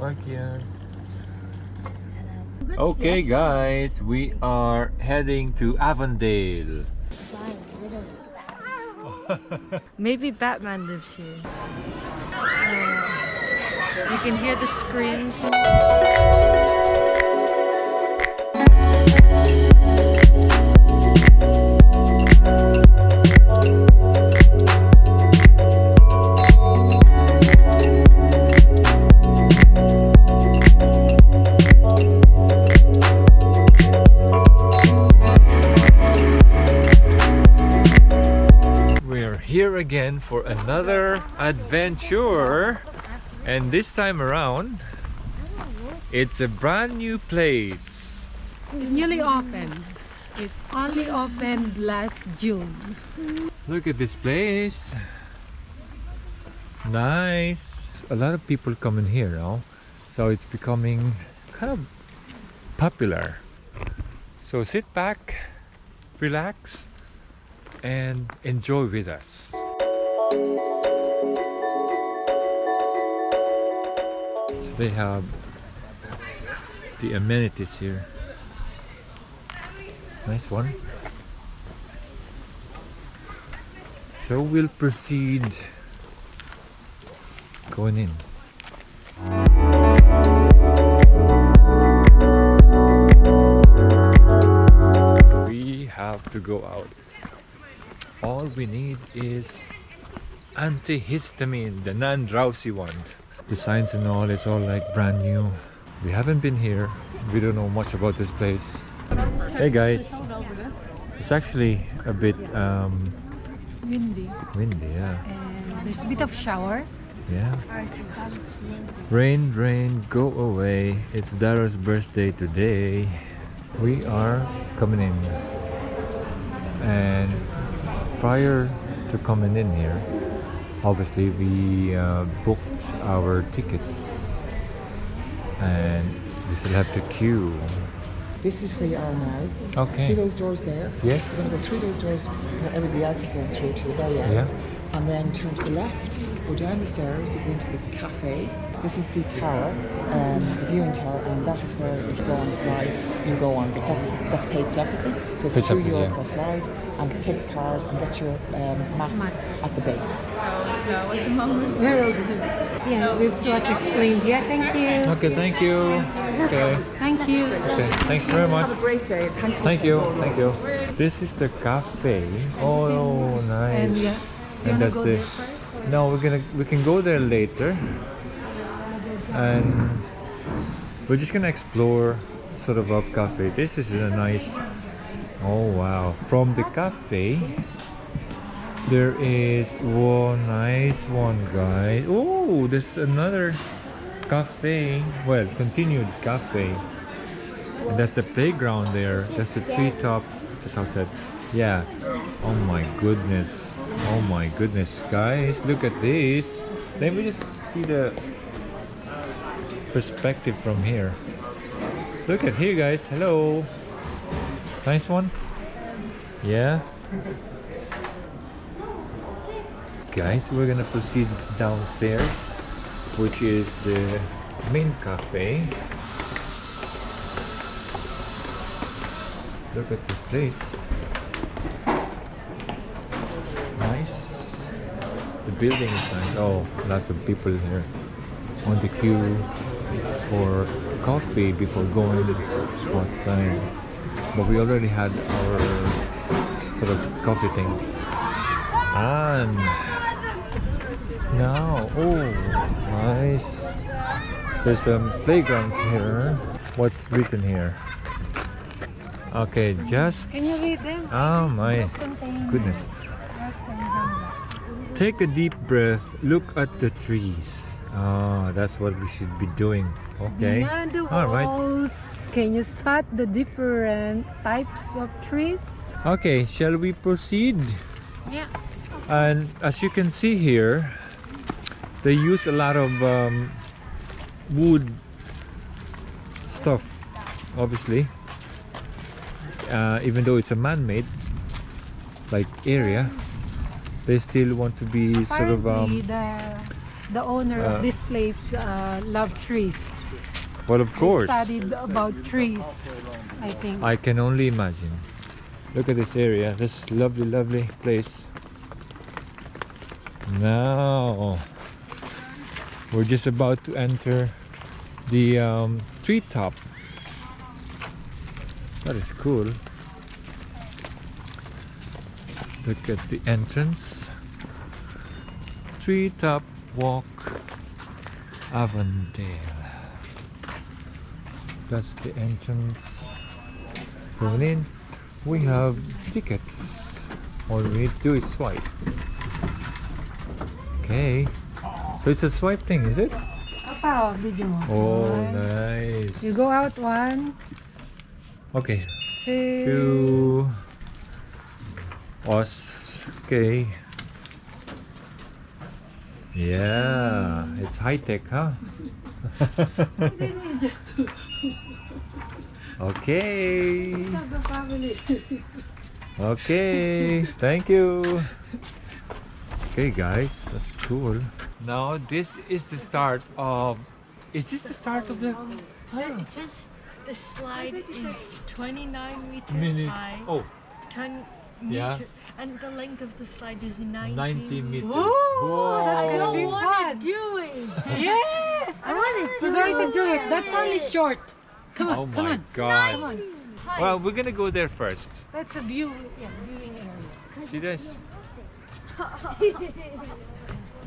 park here. Okay guys, we are heading to Avondale. Maybe Batman lives here. You can hear the screams. Here again for another adventure, and this time around it's a brand new place. Newly opened. It only opened last June. Look at this place. Nice. A lot of people come in here now, so it's becoming kind of popular. So sit back, relax, and enjoy with us. So they have the amenities here. Nice one. So we'll proceed going in. We have to go out. All we need is antihistamine, the non-drowsy one. The signs and all, it's all like brand new. We haven't been here. We don't know much about this place. Hey guys, it's actually a bit Windy. windy, yeah. And there's a bit of shower. Yeah. Rain, rain, go away. It's Dara's birthday today. We are coming in, and prior to coming in here, obviously we booked our tickets, and we still have to queue. This is where you are now. Okay. See those doors there? Yes. You're going to go through those doors where everybody else is going through to the very end. Yeah. And then turn to the left, go down the stairs, you go into the cafe. This is the tower, the viewing tower, and that is where if you go on the slide, you go on. But that's paid separately. So it's €2 per slide, and take the card and get your mats at the base. So at the moment, yeah, we've just explained. Yeah, thank you. Okay, thank you. Okay. Thank you. Okay, thanks very much. Have a great day. Thank you, thank you. This is the cafe. Oh, nice. And yeah, And that's the. No, we can go there later, and we're just gonna explore sort of our cafe. This is a nice. Oh wow! From the cafe, there is one nice one, guys. Oh, there's another cafe. Well, continued cafe. And that's the playground there. That's the treetop just outside. Yeah. Oh my goodness. Oh my goodness, guys. Look at this. Let me just see the perspective from here. Look at here, guys. Hello. Nice one. Yeah. Guys, we're gonna proceed downstairs, which is the main cafe. Look at this place. Nice. The building is nice. Oh, lots of people here on the queue for coffee before going outside. But we already had our sort of coffee thing. And now, oh, nice. There's some playgrounds here. What's written here? Okay, just. Can you read them? Oh my goodness. Take a deep breath, look at the trees. Oh, that's what we should be doing. Okay. Beyond the All right. walls, can you spot the different types of trees? Okay, shall we proceed? Yeah. And as you can see here, they use a lot of wood stuff, obviously. Even though it's a man-made like area, they still want to be sort of Apparently, the the owner of this place loved trees. Well, of course. Studied about trees, I think. I can only imagine. Look at this area. This lovely, lovely place. Now we're just about to enter the treetop. That is cool. Look at the entrance. TREETOP Walk Avondale. That's the entrance. Going in, we have tickets. All we need to do is swipe. Okay. So it's a swipe thing, is it? Apa, video mo. Oh, One. nice. You go out 1, Okay. 2. To us. Okay. Yeah, it's high tech, huh? Okay. Okay. Thank you. Okay, guys, that's cool. Now this is the start of. Is this the start of the? It says the slide is 29 meters Minutes. high. Oh, 10 Yeah. meter, and the length of the slide is 90, 90 meters. Whoa, that's I gonna be don't want fun. to do it. Yes! I want to do We're going to do it. That's only short. Come on, Oh come my on. God. Come on. Well, we're gonna go there first. That's a viewing area. See this?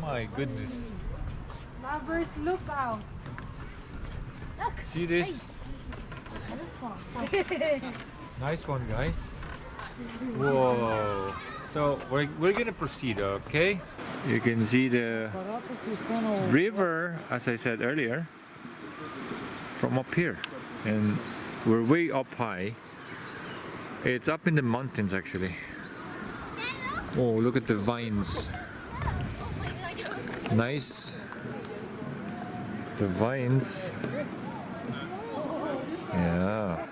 My goodness. Lovers, look out. See this? Nice one, guys. Whoa. So we're gonna proceed, okay? You can see the river, as I said earlier, from up here. And we're way up high. It's up in the mountains, actually. Oh, look at the vines. Nice. The vines. Yeah.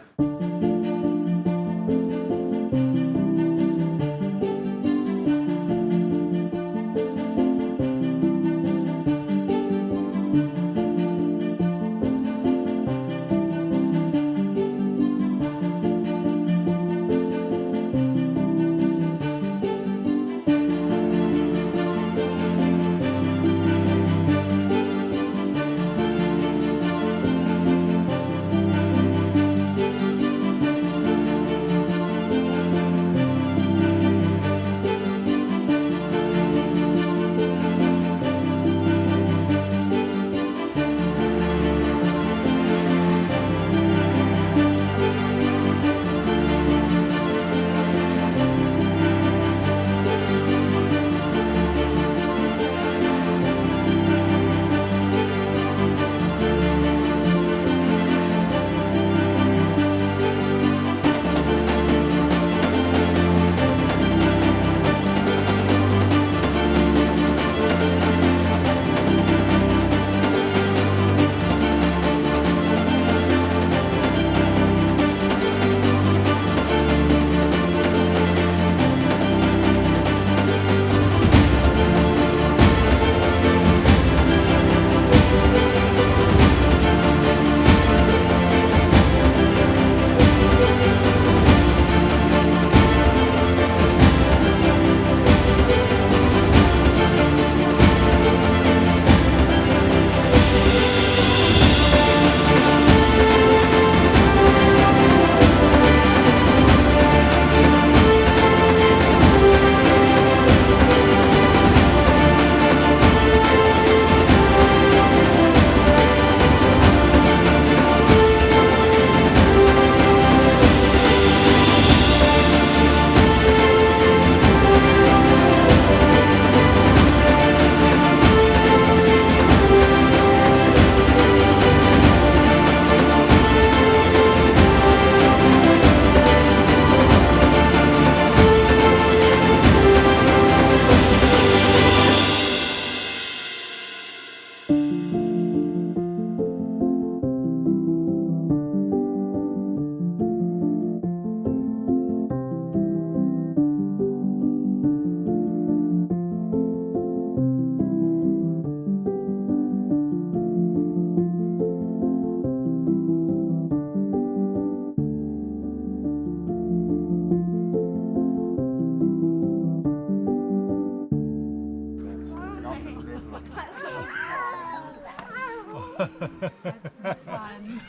That's not fun.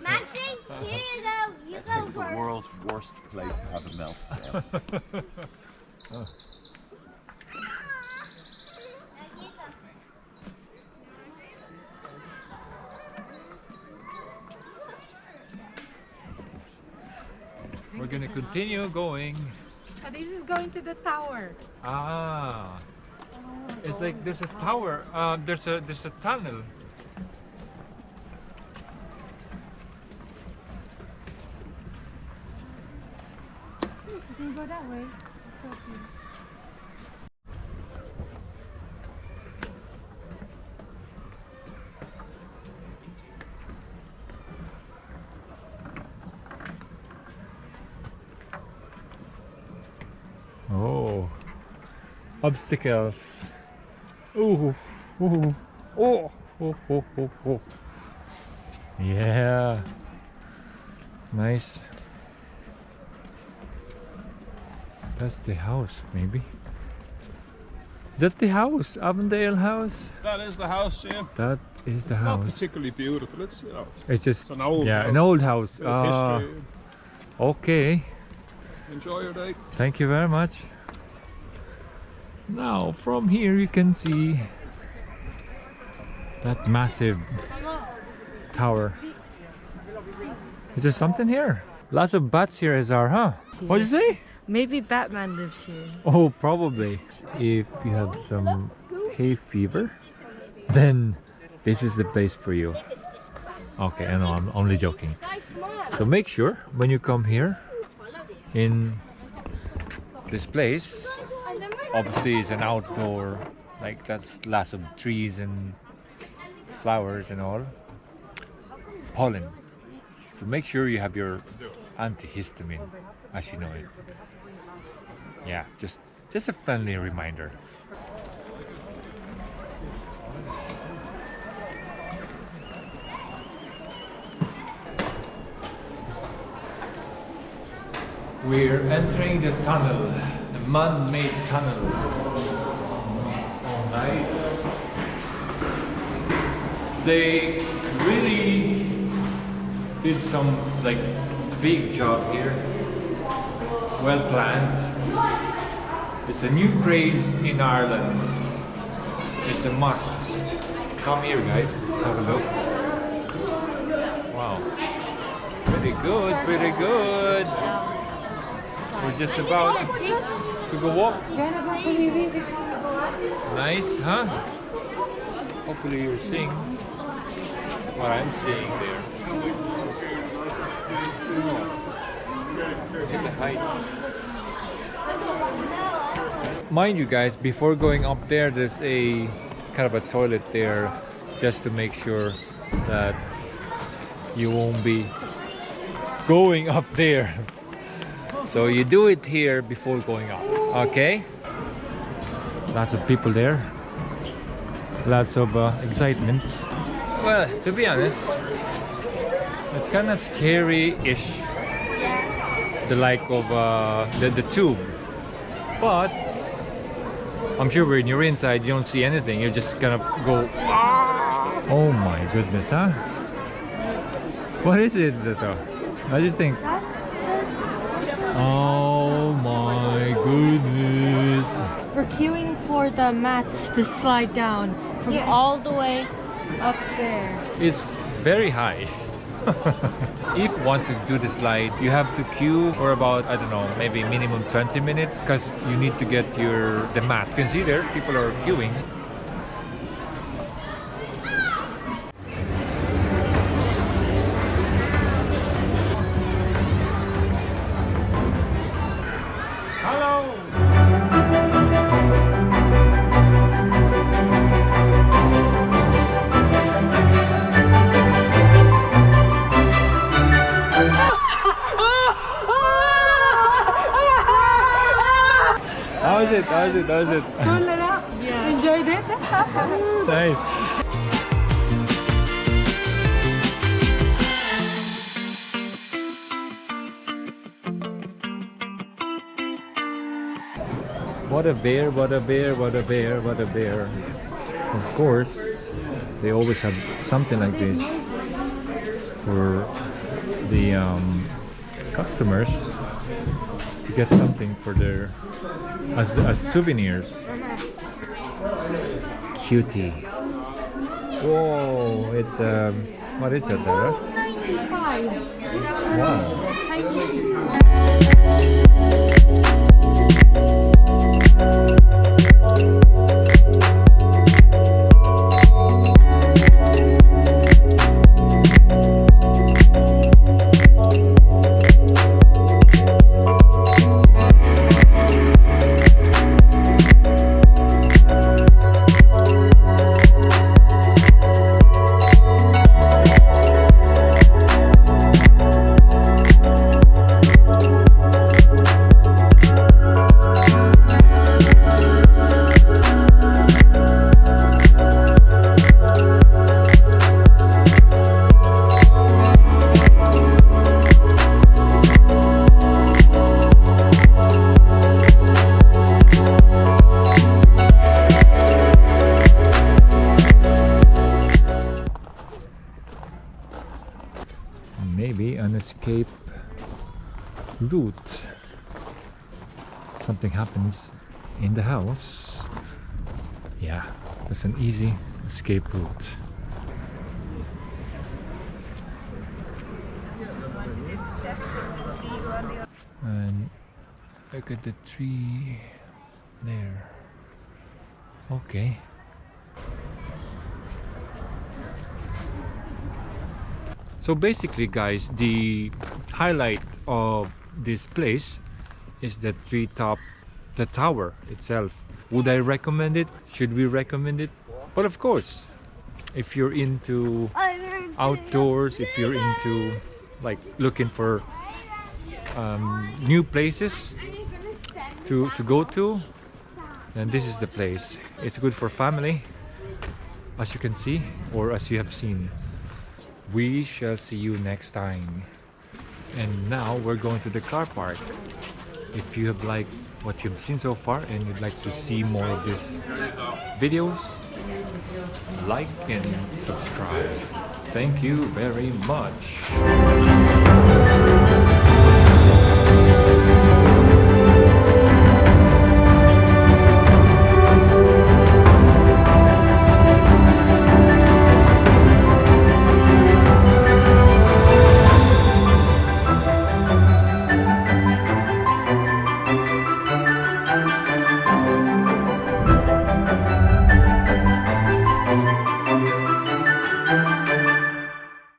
Maxie, here you go. You It's go like the first. world's worst place to have a meltdown. We're gonna continue going. Oh, this is going to the tower. Ah, it's like there's a tower. There's a tunnel. Yes, you can go that way. It's okay. Oh, obstacles. Ooh, ooh, oh, oh, oh, oh, oh. Yeah, nice. That's the house, maybe. Is that the house? Avondale house? That is the house, Jim. That is the It's not house. particularly beautiful. It's, you know, It's just an old yeah, house. an old house. bit of Ah, history. okay. Enjoy your day. Thank you very much. Now from here you can see that massive tower. Is there something here? Lots of bats here, Azar, huh? What'd you say? Maybe Batman lives here. Oh, probably. If you have some hay fever, then this is the place for you. Okay, I know, I'm only joking. So make sure when you come here in this place, obviously it's an outdoor, like that's lots of trees and flowers and all, pollen. So make sure you have your antihistamine, as you know it. Yeah, just a friendly reminder. We're entering the tunnel, the man-made tunnel. Oh, nice. They really did some like big job here. Well planned. It's a new craze in Ireland. It's a must. Come here, guys. Have a look. Wow. Pretty good, pretty good. We're just about to go walk. Nice, huh? Hopefully you're seeing what I'm seeing there. Look at the height. Mind you guys, before going up there, there's a kind of a toilet there just to make sure that you won't be going up there. So you do it here before going up, okay? Lots of people there. Lots of excitement. Well, to be honest, it's kind of scary-ish. The like of the tube. But I'm sure when you're inside, you don't see anything. You're just gonna go. Ah! Oh my goodness, huh? What is it, Zato? I just think. Oh my goodness. We're queuing for the mats to slide down from all the way up there. It's very high. If you want to do the slide, you have to queue for about, I don't know, maybe minimum 20 minutes because you need to get the mat. You can see there, people are queuing. Hello! How is it? How is it? How is it? Yeah. Enjoyed it? Nice. What a bear, what a bear, what a bear, what a bear. Of course, they always have something like this for the customers to get something for their as souvenirs. Cutie. Whoa, it's what is it there? 95. Wow. Maybe an escape route. Something happens in the house. Yeah, that's an easy escape route. And look at the tree there. Okay. So basically, guys, the highlight of this place is the treetop, the tower itself. Would I recommend it? Should we recommend it? But of course, if you're into outdoors, if you're into like looking for new places to go to, then this is the place. It's good for family, as you can see, or as you have seen. We shall see you next time. And now we're going to the car park. If you have liked what you've seen so far and you'd like to see more of these videos, like and subscribe. Thank you very much.